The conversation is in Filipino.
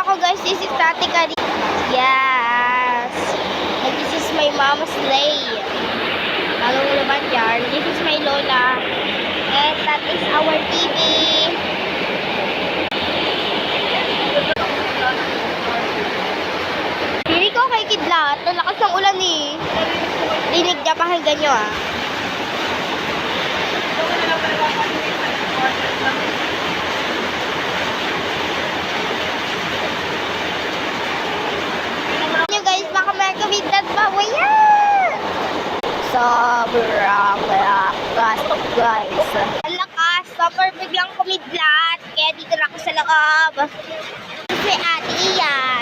ako guys. This is Tati Kari. Yes. And this is my mama's sleigh. Lalo mo naman yan. This is my lola. And that is our TV. Pili ko kay Kidlat. Lakas ng ulan eh. Dinig niya, pakinggan nyo ah. Nyo guys, baka may Kidlat pa. Waya! Sobrang lakas guys. Ang lakas. Sobrang biglang kumidlat. Kaya dito na ako sa loob. Si Ate Ian.